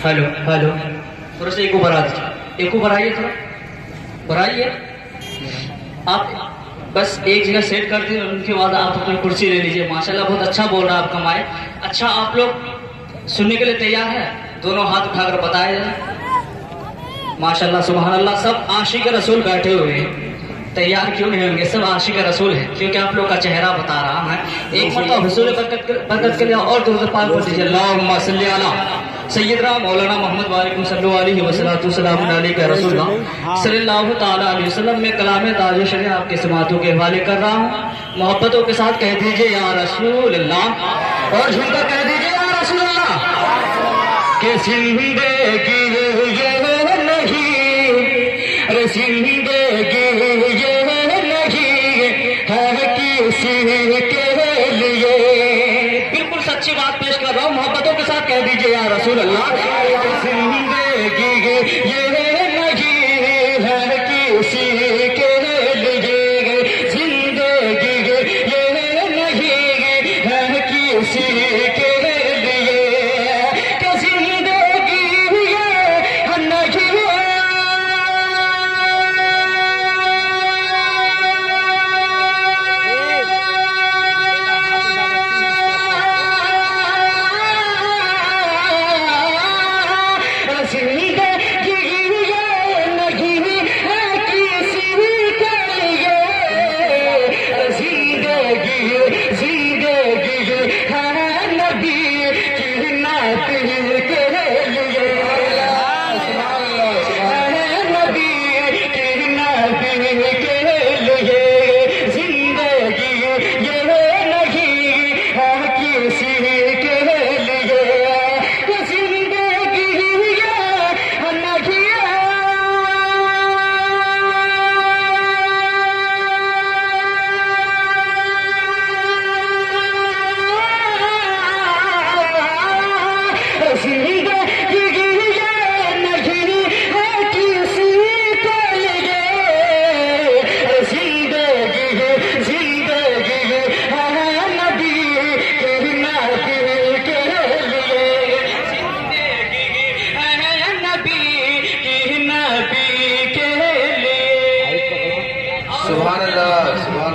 Hello hello, थोड़ा सा एक ऊपर आ दीजिए, एक ऊपर आइए, थोड़ा बढ़ाइए आप, बस एक जगह सेट कर दिए, उनके बाद आप अपनी कुर्सी ले लीजिए। माशाल्लाह बहुत अच्छा बोल रहा है आपका माइक। अच्छा, आप लोग सुनने के लिए तैयार है? दोनों हाथ उठाकर बताए जाए। माशाल्लाह सुभान अल्लाह, सब आशिक रसूल बैठे हुए हैं, तैयार क्यों नहीं होंगे? सब आशिक रसूल है, क्योंकि आप लोग का चेहरा बता रहा है। एक मरतबा हुजूर बरकत के लिए और दुरूद पाक पढ़ दीजिए। अल्लाहुम्मा सल्ली अला सय्यदना मौलाना मोहम्मद वालेकुम सल्लल्लाहु अलैहि वसल्लम अलैका रसूलल्लाह सल्लल्लाहु ताला अलैहि वसल्लम। मैं कलामे ताज शरीफ आपके समातों के हवाले कर रहा हूँ। मोहब्बतों के साथ कह दीजिए या रसूल अल्लाह, और झुमकर कह दीजिए या रसूल अल्लाह। कि जिंदगी ये नहीं, अरे जिंदगी ये नहीं है किसी के लिए। बिल्कुल सच्ची बात पेश कर रहा हूँ, मोहब्बतों के साथ कह दीजिए या रसूल अल्लाह। जिंदगी ये नहीं है किसी के लिए, जिंदगी ये नहीं है किसी के लिए, कि जिंदगी ये नहीं।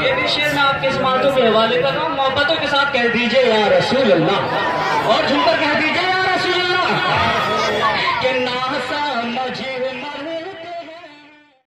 ये भी शेर मैं आपके समातों के हवाले कर रहा हूँ। मोहब्बतों के साथ कह दीजिए या रसूल अल्लाह, और झुमकर कह दीजिए या रसूल अल्लाह।